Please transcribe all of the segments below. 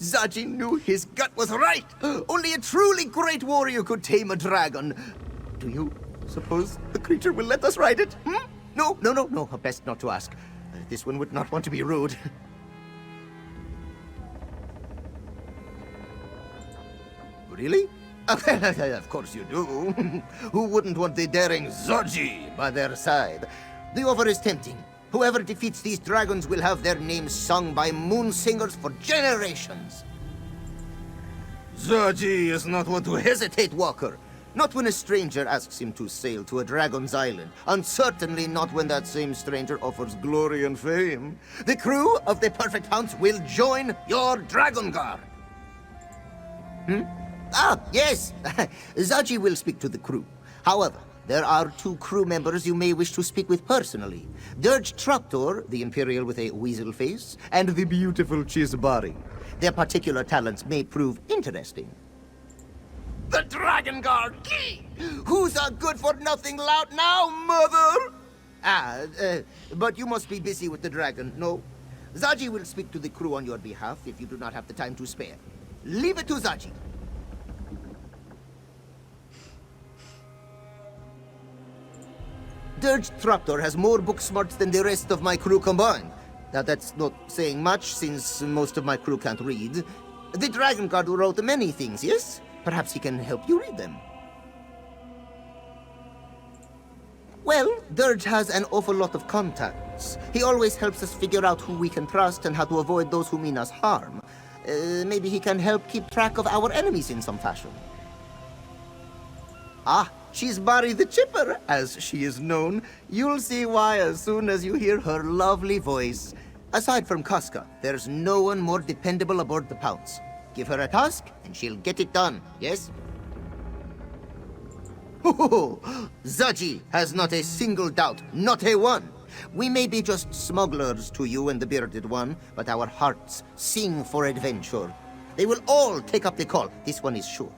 Zaji knew his gut was right. Only a truly great warrior could tame a dragon. Do you suppose the creature will let us ride it? Hmm? No. Best not to ask. This one would not want to be rude. Really? Of course you do. Who wouldn't want the daring Zaji by their side? The offer is tempting. Whoever defeats these dragons will have their names sung by moon singers for generations. Zaji is not one to hesitate, Walker. Not when a stranger asks him to sail to a dragon's island, and certainly not when that same stranger offers glory and fame. The crew of the Perfect Hounds will join your Dragonguard. Ah, yes. Zaji will speak to the crew. However, there are 2 crew members you may wish to speak with personally. Dirge Traktor, the Imperial with a weasel face, and the beautiful Chisbari. Their particular talents may prove interesting. The Dragonguard! Who's a good-for-nothing lout now, mother? But you must be busy with the dragon, no? Zaji will speak to the crew on your behalf if you do not have the time to spare. Leave it to Zaji. Dirge Traktor has more book smarts than the rest of my crew combined. Now that's not saying much, since most of my crew can't read. The Dragonguard wrote many things, yes? Perhaps he can help you read them. Well, Dirge has an awful lot of contacts. He always helps us figure out who we can trust and how to avoid those who mean us harm. Maybe he can help keep track of our enemies in some fashion. Ah, she's Barry the Chipper, as she is known. You'll see why as soon as you hear her lovely voice. Aside from Casca, there's no one more dependable aboard the Pounce. Give her a task, and she'll get it done, yes? Oh, Zaji has not a single doubt, not a one. We may be just smugglers to you and the Bearded One, but our hearts sing for adventure. They will all take up the call, this one is sure.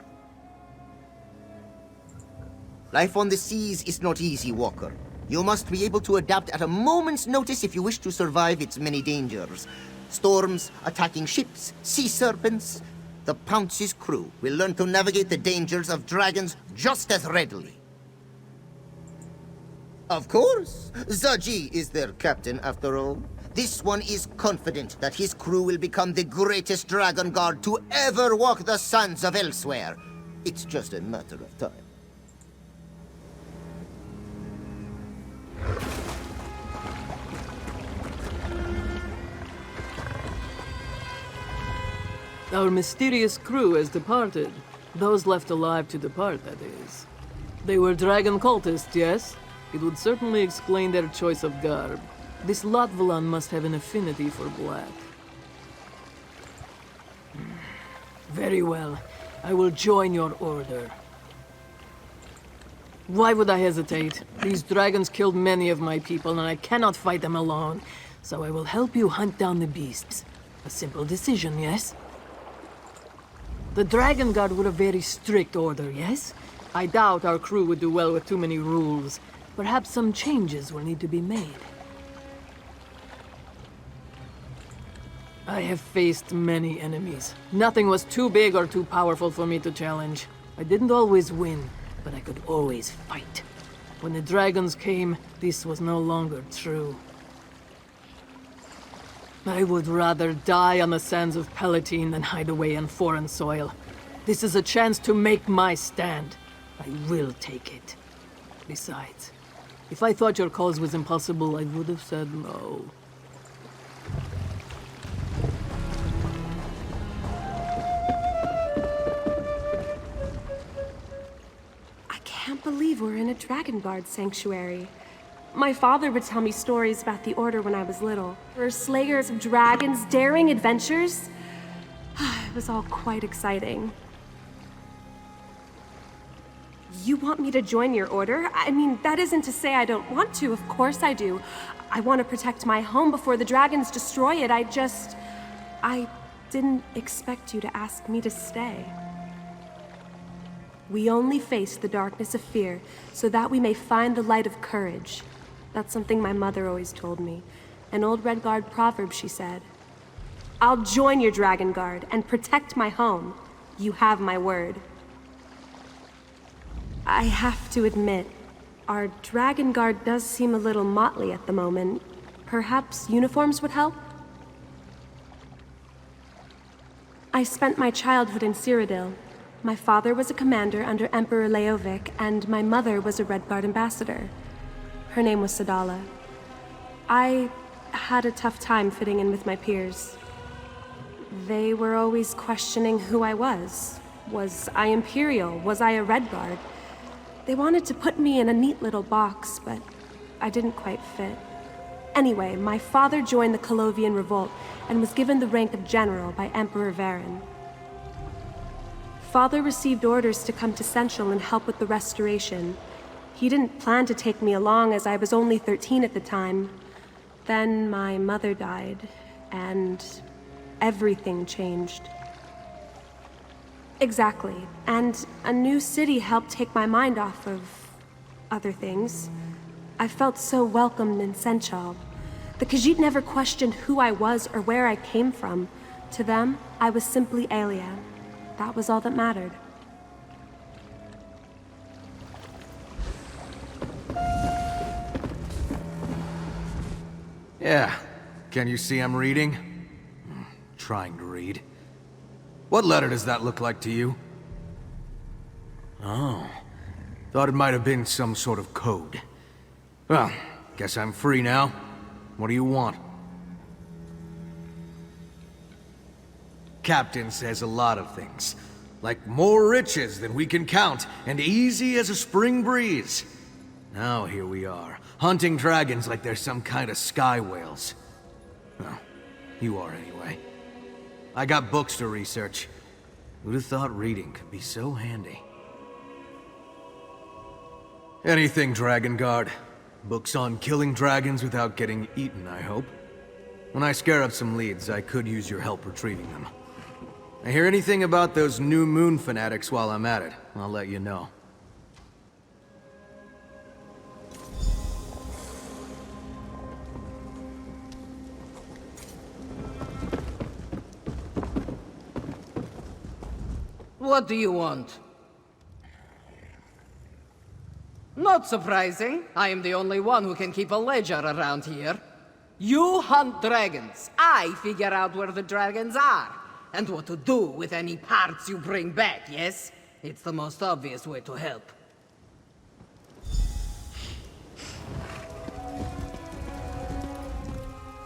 Life on the seas is not easy, Walker. You must be able to adapt at a moment's notice if you wish to survive its many dangers. Storms, attacking ships, sea serpents. The Pounce's crew will learn to navigate the dangers of dragons just as readily. Of course, Zaji is their captain after all. This one is confident that his crew will become the greatest Dragonguard to ever walk the sands of elsewhere. It's just a matter of time. Our mysterious crew has departed. Those left alive to depart, that is. They were dragon cultists, yes? It would certainly explain their choice of garb. This Latvalan must have an affinity for black. Very well. I will join your order. Why would I hesitate? These dragons killed many of my people, and I cannot fight them alone. So I will help you hunt down the beasts. A simple decision, yes? The Dragonguard were a very strict order, yes? I doubt our crew would do well with too many rules. Perhaps some changes will need to be made. I have faced many enemies. Nothing was too big or too powerful for me to challenge. I didn't always win, but I could always fight. When the dragons came, this was no longer true. I would rather die on the sands of Palatine than hide away on foreign soil. This is a chance to make my stand. I will take it. Besides, if I thought your cause was impossible, I would have said no. I can't believe we're in a Dragonguard sanctuary. My father would tell me stories about the Order when I was little. There were slayers of dragons, daring adventures. It was all quite exciting. You want me to join your Order? I mean, that isn't to say I don't want to. Of course I do. I want to protect my home before the dragons destroy it. I didn't expect you to ask me to stay. We only face the darkness of fear so that we may find the light of courage. That's something my mother always told me. An old Redguard proverb, she said. I'll join your Dragonguard and protect my home. You have my word. I have to admit, our Dragonguard does seem a little motley at the moment. Perhaps uniforms would help? I spent my childhood in Cyrodiil. My father was a commander under Emperor Leovic, and my mother was a Red Guard ambassador. Her name was Sadala. I had a tough time fitting in with my peers. They were always questioning who I was. Was I Imperial? Was I a Red Guard? They wanted to put me in a neat little box, but I didn't quite fit. Anyway, my father joined the Colovian Revolt and was given the rank of general by Emperor Varen. Father received orders to come to Central and help with the restoration. He didn't plan to take me along as I was only 13 at the time. Then my mother died, and everything changed. Exactly, and a new city helped take my mind off of other things. I felt so welcomed in Senchal. The Khajiit never questioned who I was or where I came from. To them, I was simply Aelia. That was all that mattered. Yeah. Can you see I'm reading? Trying to read. What letter does that look like to you? Oh. Thought it might have been some sort of code. Well, guess I'm free now. What do you want? Captain says a lot of things. Like more riches than we can count, and easy as a spring breeze. Now here we are, hunting dragons like they're some kind of sky whales. Well, you are anyway. I got books to research. Who'd have thought reading could be so handy? Anything, Dragonguard. Books on killing dragons without getting eaten, I hope. When I scare up some leads, I could use your help retrieving them. I hear anything about those New Moon fanatics while I'm at it, I'll let you know. What do you want? Not surprising. I am the only one who can keep a ledger around here. You hunt dragons. I figure out where the dragons are, and what to do with any parts you bring back, yes? It's the most obvious way to help.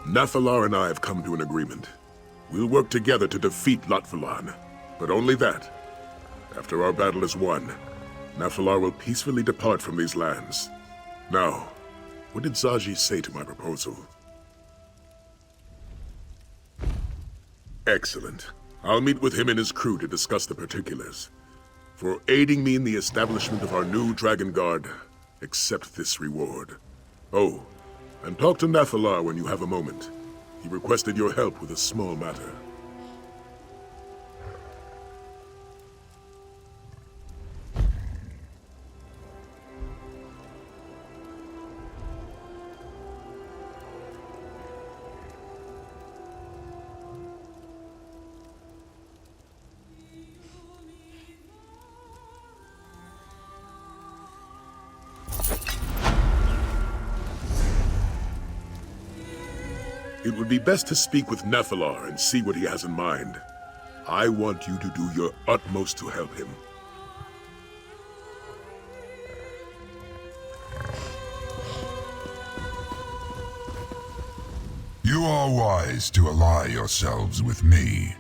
Nathalar and I have come to an agreement. We'll work together to defeat Lotfalan, but only that. After our battle is won, Nathalar will peacefully depart from these lands. Now, what did Zaji say to my proposal? Excellent. I'll meet with him and his crew to discuss the particulars. For aiding me in the establishment of our new Dragonguard, accept this reward. Oh, and talk to Nathalar when you have a moment. He requested your help with a small matter. It would be best to speak with Nathalar and see what he has in mind. I want you to do your utmost to help him. You are wise to ally yourselves with me.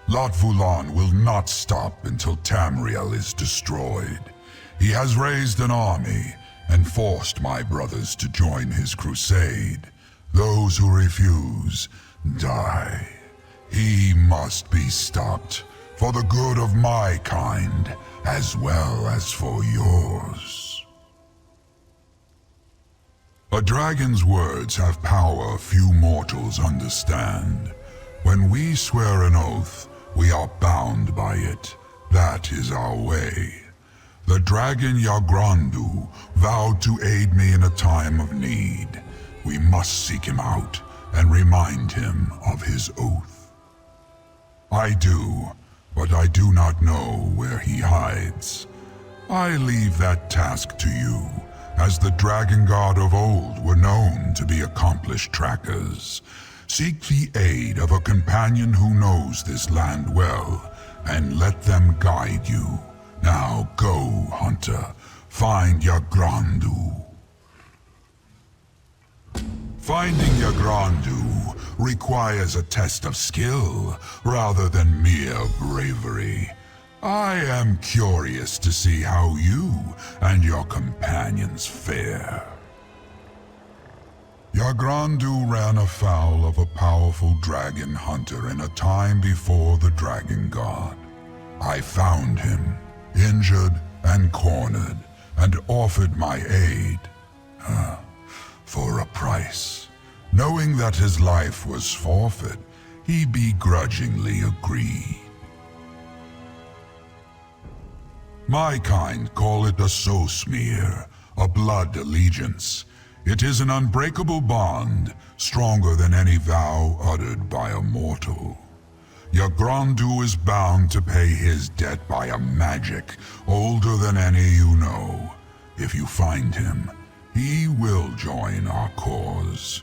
Lotvulan will not stop until Tamriel is destroyed. He has raised an army and forced my brothers to join his crusade. Those who refuse, die. He must be stopped, for the good of my kind, as well as for yours. A dragon's words have power few mortals understand. When we swear an oath, we are bound by it. That is our way. The dragon Yagrandu vowed to aid me in a time of need. We must seek him out and remind him of his oath. I do, but I do not know where he hides. I leave that task to you, as the Dragonguard of old were known to be accomplished trackers. Seek the aid of a companion who knows this land well, and let them guide you. Now go, hunter. Find Yagrandu. Finding Yagrandu requires a test of skill rather than mere bravery. I am curious to see how you and your companions fare. Yagrandu ran afoul of a powerful dragon hunter in a time before the Dragonguard. I found him, injured and cornered, and offered my aid. For a price. Knowing that his life was forfeit, he begrudgingly agreed. My kind call it a soul smear, a blood allegiance. It is an unbreakable bond, stronger than any vow uttered by a mortal. Yagrandu is bound to pay his debt by a magic older than any you know. If you find him, he will join our cause.